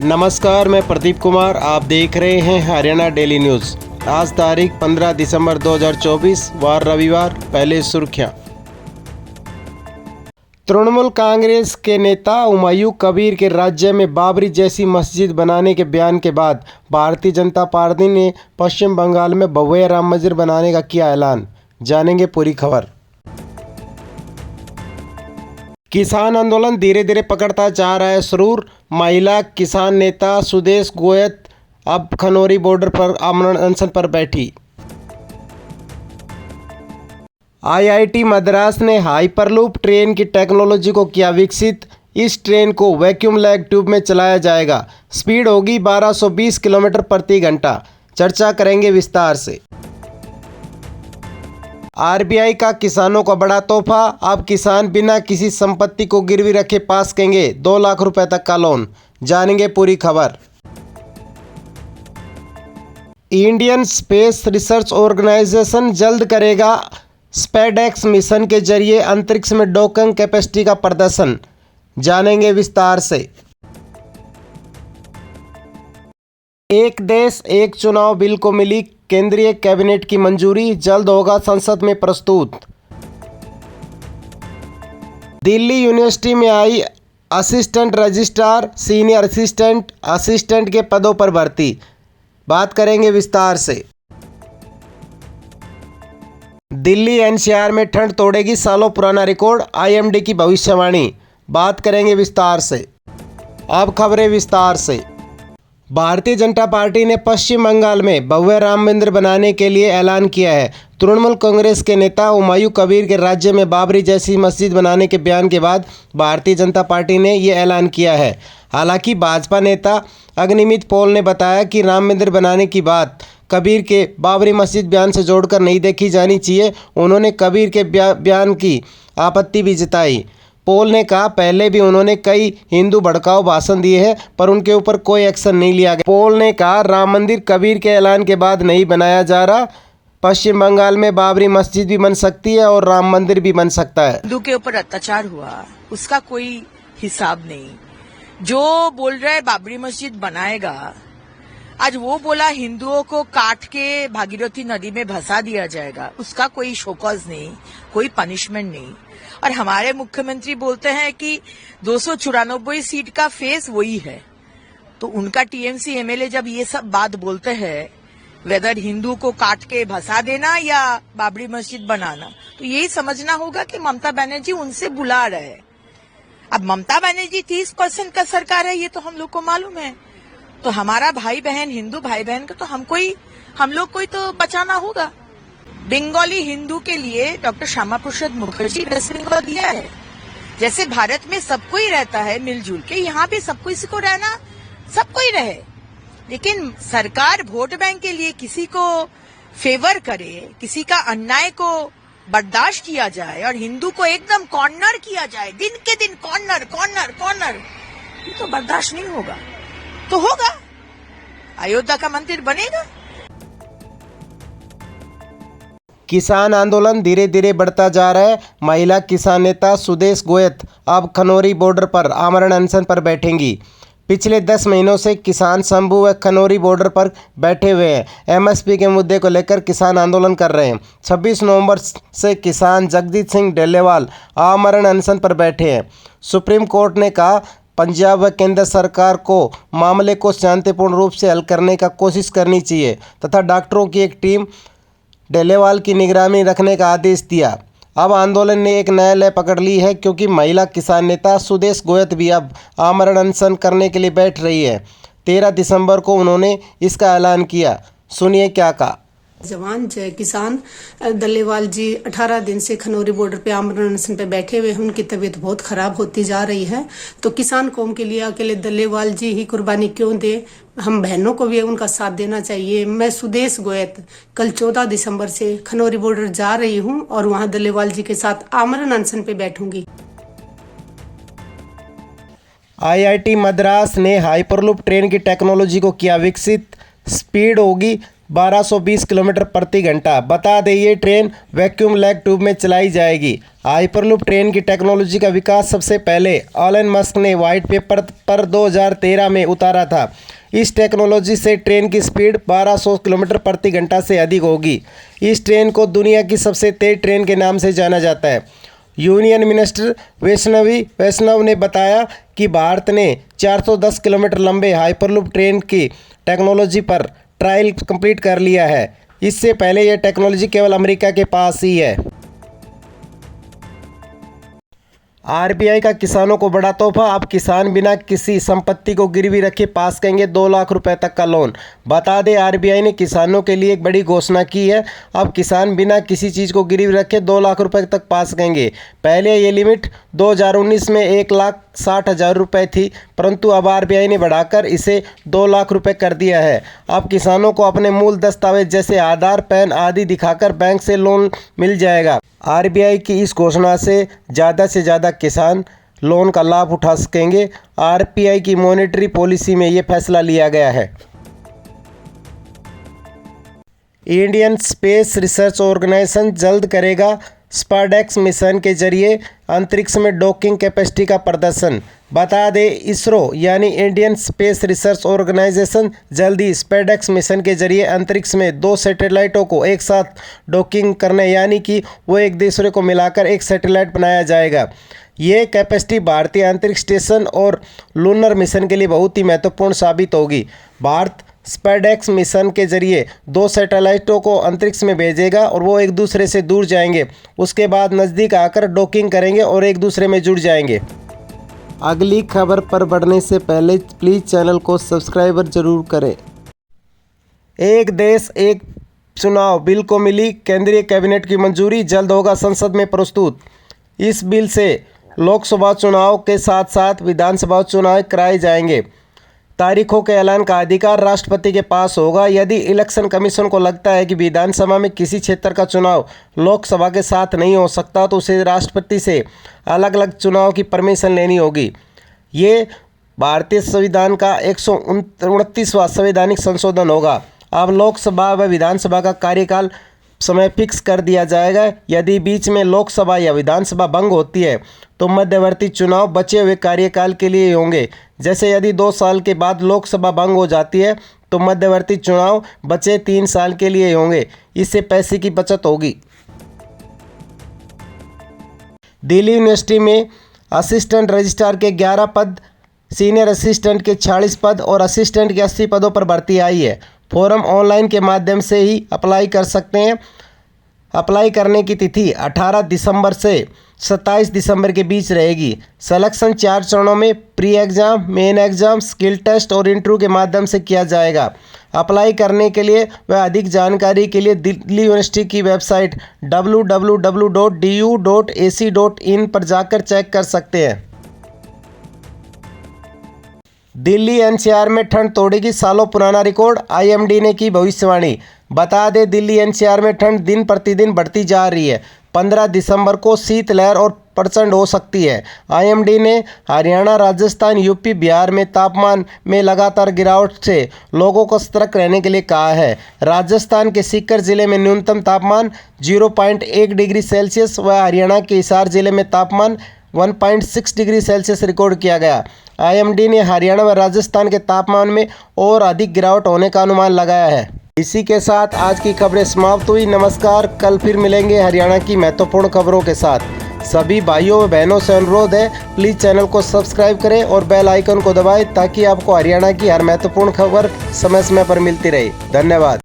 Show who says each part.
Speaker 1: नमस्कार, मैं प्रदीप कुमार। आप देख रहे हैं हरियाणा डेली न्यूज़। आज तारीख 15 दिसंबर 2024 वार रविवार। पहले सुर्खियां। तृणमूल कांग्रेस के नेता हुमायूं कबीर के राज्य में बाबरी जैसी मस्जिद बनाने के बयान के बाद भारतीय जनता पार्टी ने पश्चिम बंगाल में भव्य राम मंदिर बनाने का किया ऐलान। जानेंगे पूरी खबर। किसान आंदोलन धीरे धीरे पकड़ता जा रहा है सुरूर। महिला किसान नेता सुदेश गोयत अब खनौरी बॉर्डर पर आमरण अनशन पर बैठी। आईआईटी मद्रास ने हाइपरलूप ट्रेन की टेक्नोलॉजी को किया विकसित। इस ट्रेन को वैक्यूम लैग ट्यूब में चलाया जाएगा। स्पीड होगी 1220 किलोमीटर प्रति घंटा। चर्चा करेंगे विस्तार से। आरबीआई का किसानों को बड़ा तोहफा। अब किसान बिना किसी संपत्ति को गिरवी रखे पा सकेंगे 2 लाख रुपए तक का लोन। जानेंगे पूरी खबर। इंडियन स्पेस रिसर्च ऑर्गेनाइजेशन जल्द करेगा स्पेसएक्स मिशन के जरिए अंतरिक्ष में डॉकिंग कैपेसिटी का प्रदर्शन। जानेंगे विस्तार से। एक देश एक चुनाव बिल को मिली केंद्रीय कैबिनेट की मंजूरी। जल्द होगा संसद में प्रस्तुत। दिल्ली यूनिवर्सिटी में आई असिस्टेंट रजिस्ट्रार, सीनियर असिस्टेंट के पदों पर भर्ती। बात करेंगे विस्तार से। दिल्ली एनसीआर में ठंड तोड़ेगी सालों पुराना रिकॉर्ड। आईएमडी की भविष्यवाणी। बात करेंगे विस्तार से। अब खबरें विस्तार से। भारतीय जनता पार्टी ने पश्चिम बंगाल में भव्य राम मंदिर बनाने के लिए ऐलान किया है। तृणमूल कांग्रेस के नेता हुमायूं कबीर के राज्य में बाबरी जैसी मस्जिद बनाने के बयान के बाद भारतीय जनता पार्टी ने ये ऐलान किया है। हालांकि भाजपा नेता अग्निमित पॉल ने बताया कि राम मंदिर बनाने की बात कबीर के बाबरी मस्जिद बयान से जोड़कर नहीं देखी जानी चाहिए। उन्होंने कबीर के बयान की आपत्ति भी जताई। पॉल ने कहा, पहले भी उन्होंने कई हिंदू भड़काऊ भाषण दिए हैं पर उनके ऊपर कोई एक्शन नहीं लिया गया। पॉल ने कहा, राम मंदिर कबीर के ऐलान के बाद नहीं बनाया जा रहा। पश्चिम बंगाल में बाबरी मस्जिद भी बन सकती है और राम मंदिर भी बन सकता है।
Speaker 2: हिंदू के ऊपर अत्याचार हुआ उसका कोई हिसाब नहीं। जो बोल रहा है बाबरी मस्जिद बनाएगा, आज वो बोला हिंदुओं को काट के भागीरथी नदी में भसा दिया जाएगा, उसका कोई शोकॉज नहीं, कोई पनिशमेंट नहीं। और हमारे मुख्यमंत्री बोलते हैं कि 294 सीट का फेस वही है। तो उनका टीएमसी एमएलए जब ये सब बात बोलते हैं, वेदर हिंदू को काट के भसा देना या बाबरी मस्जिद बनाना, तो यही समझना होगा कि ममता बनर्जी उनसे बुला रहे हैं। अब ममता बनर्जी 30% का सरकार है, ये तो हम लोग को मालूम है। तो हमारा भाई बहन, हिंदू भाई बहन को तो हम लोग को ही तो बचाना होगा। बंगाली हिंदू के लिए डॉक्टर श्यामा प्रसाद मुखर्जी डस्टबिन को दिया है। जैसे भारत में सबको ही रहता है मिलजुल के, यहाँ भी सबको इसी को रहना, सबको ही रहे। लेकिन सरकार वोट बैंक के लिए किसी को फेवर करे, किसी का अन्याय को बर्दाश्त किया जाए और हिंदू को एकदम कॉर्नर किया जाए, दिन के दिन कॉर्नर कॉर्नर कॉर्नर, ये तो बर्दाश्त नहीं होगा। तो होगा, अयोध्या का मंदिर बनेगा।
Speaker 1: किसान आंदोलन धीरे धीरे बढ़ता जा रहा है। महिला किसान नेता सुदेश गोयत अब खनौरी बॉर्डर पर आमरण अनशन पर बैठेंगी। पिछले 10 महीनों से किसान समूह व खनौरी बॉर्डर पर बैठे हुए हैं। एमएसपी के मुद्दे को लेकर किसान आंदोलन कर रहे हैं। 26 नवंबर से किसान जगजीत सिंह डेलेवाल आमरण अनशन पर बैठे हैं। सुप्रीम कोर्ट ने कहा, पंजाब व केंद्र सरकार को मामले को शांतिपूर्ण रूप से हल करने का कोशिश करनी चाहिए तथा डॉक्टरों की एक टीम डेलेवाल की निगरानी रखने का आदेश दिया। अब आंदोलन ने एक नया लय पकड़ ली है क्योंकि महिला किसान नेता सुदेश गोयत भी अब आमरण अनशन करने के लिए बैठ रही है। 13 दिसंबर को उन्होंने इसका ऐलान किया। सुनिए क्या कहा।
Speaker 3: जवान जय किसान दल्लेवाल जी 18 दिन से खनौरी बॉर्डर पे आमरण अनशन पे बैठे हुए हैं। उनकी तबीयत बहुत खराब होती जा रही है। तो किसान कौम के लिए अकेले दल्लेवाल जी ही कुर्बानी क्यों दे, हम बहनों को भी उनका साथ देना चाहिए। मैं सुदेश गोयत कल 14 दिसंबर से खनौरी बॉर्डर जा रही हूं और वहां दल्लेवाल जी के साथ आमरण अनशन पे बैठूंगी।
Speaker 1: आईआईटी मद्रास ने हाइपरलूप ट्रेन की टेक्नोलॉजी को किया विकसित। स्पीड होगी 1220 किलोमीटर प्रति घंटा। बता दें ये ट्रेन वैक्यूम लैग ट्यूब में चलाई जाएगी। हाइपरलूप ट्रेन की टेक्नोलॉजी का विकास सबसे पहले एलन मस्क ने व्हाइट पेपर पर 2013 में उतारा था। इस टेक्नोलॉजी से ट्रेन की स्पीड 1200 किलोमीटर प्रति घंटा से अधिक होगी। इस ट्रेन को दुनिया की सबसे तेज ट्रेन के नाम से जाना जाता है। यूनियन मिनिस्टर वैष्णव ने बताया कि भारत ने 410 किलोमीटर लंबे हाइपरलूप ट्रेन की टेक्नोलॉजी पर ट्रायल कंप्लीट कर लिया है। इससे पहले यह टेक्नोलॉजी केवल अमेरिका के पास ही है। आरबीआई का किसानों को बड़ा तोहफा। अब किसान बिना किसी संपत्ति को गिरवी रखे पास करेंगे 2 लाख रुपए तक का लोन। बता दें आरबीआई ने किसानों के लिए एक बड़ी घोषणा की है। अब किसान बिना किसी चीज़ को गिरवी रखे 2 लाख रुपए तक पास करेंगे। पहले ये लिमिट 2019 में 1,60,000 रुपये थी, परंतु अब आरबीआई ने बढ़ाकर इसे 2 लाख रुपए कर दिया है। अब किसानों को अपने मूल दस्तावेज जैसे आधार, पैन आदि दिखाकर बैंक से लोन मिल जाएगा। आरबीआई की इस घोषणा से ज़्यादा किसान लोन का लाभ उठा सकेंगे। आरबीआई की मॉनेटरी पॉलिसी में ये फैसला लिया गया है। इंडियन स्पेस रिसर्च ऑर्गेनाइजेशन जल्द करेगा स्पारडेक्स मिशन के जरिए अंतरिक्ष में डॉकिंग कैपेसिटी का प्रदर्शन। बता दें इसरो यानी इंडियन स्पेस रिसर्च ऑर्गेनाइजेशन जल्दी स्पारडेक्स मिशन के जरिए अंतरिक्ष में 2 सैटेलाइटों को एक साथ डॉकिंग करने यानी कि वो एक दूसरे को मिलाकर एक सैटेलाइट बनाया जाएगा। ये कैपेसिटी भारतीय अंतरिक्ष स्टेशन और लूनर मिशन के लिए बहुत ही महत्वपूर्ण साबित होगी। भारत स्पारडेक्स मिशन के जरिए 2 सैटेलाइटों को अंतरिक्ष में भेजेगा और वो एक दूसरे से दूर जाएंगे, उसके बाद नज़दीक आकर डॉकिंग करेंगे और एक दूसरे में जुड़ जाएंगे। अगली खबर पर बढ़ने से पहले प्लीज़ चैनल को सब्सक्राइब जरूर करें। एक देश एक चुनाव बिल को मिली केंद्रीय कैबिनेट की मंजूरी, जल्द होगा संसद में प्रस्तुत। इस बिल से लोकसभा चुनाव के साथ साथ विधानसभा चुनाव कराए जाएंगे। तारीखों के ऐलान का अधिकार राष्ट्रपति के पास होगा। यदि इलेक्शन कमीशन को लगता है कि विधानसभा में किसी क्षेत्र का चुनाव लोकसभा के साथ नहीं हो सकता तो उसे राष्ट्रपति से अलग अलग चुनाव की परमिशन लेनी होगी। ये भारतीय संविधान का 129वां संवैधानिक संशोधन होगा। अब लोकसभा व विधानसभा का कार्यकाल समय फिक्स कर दिया जाएगा। यदि बीच में लोकसभा या विधानसभा भंग होती है तो मध्यवर्ती चुनाव बचे हुए कार्यकाल के लिए होंगे। जैसे यदि 2 साल के बाद लोकसभा भंग हो जाती है तो मध्यवर्ती चुनाव बचे 3 साल के लिए होंगे। इससे पैसे की बचत होगी। दिल्ली यूनिवर्सिटी में असिस्टेंट रजिस्ट्रार के 11 पद, सीनियर असिस्टेंट के 46 पद और असिस्टेंट के 80 पदों पर भर्ती आई है। फॉर्म ऑनलाइन के माध्यम से ही अप्लाई कर सकते हैं। अप्लाई करने की तिथि 18 दिसंबर से 27 दिसंबर के बीच रहेगी। सिलेक्शन 4 चरणों में pre exam, main exam, skill test और इंटरव्यू के माध्यम से किया जाएगा। अप्लाई करने के लिए व अधिक जानकारी के लिए दिल्ली यूनिवर्सिटी की वेबसाइट www.du.ac.in पर जाकर चेक कर सकते हैं। दिल्ली एनसीआर में ठंड तोड़ेगी सालों पुराना रिकॉर्ड, आईएमडी ने की भविष्यवाणी। बता दें दिल्ली एनसीआर में ठंड दिन प्रतिदिन बढ़ती जा रही है। 15 दिसंबर को शीतलहर और प्रचंड हो सकती है। आईएमडी ने हरियाणा, राजस्थान, यूपी, बिहार में तापमान में लगातार गिरावट से लोगों को सतर्क रहने के लिए कहा है। राजस्थान के सीकर जिले में न्यूनतम तापमान 0.1 डिग्री सेल्सियस व हरियाणा के हिसार जिले में तापमान 1.6 डिग्री सेल्सियस रिकॉर्ड किया गया। आईएमडी ने हरियाणा व राजस्थान के तापमान में और अधिक गिरावट होने का अनुमान लगाया है। इसी के साथ आज की खबरें समाप्त हुई। नमस्कार, कल फिर मिलेंगे हरियाणा की महत्वपूर्ण खबरों के साथ। सभी भाइयों व बहनों से अनुरोध है प्लीज़ चैनल को सब्सक्राइब करें और बेल आइकन को दबाएं ताकि आपको हरियाणा की हर महत्वपूर्ण खबर समय समय पर मिलती रहे। धन्यवाद।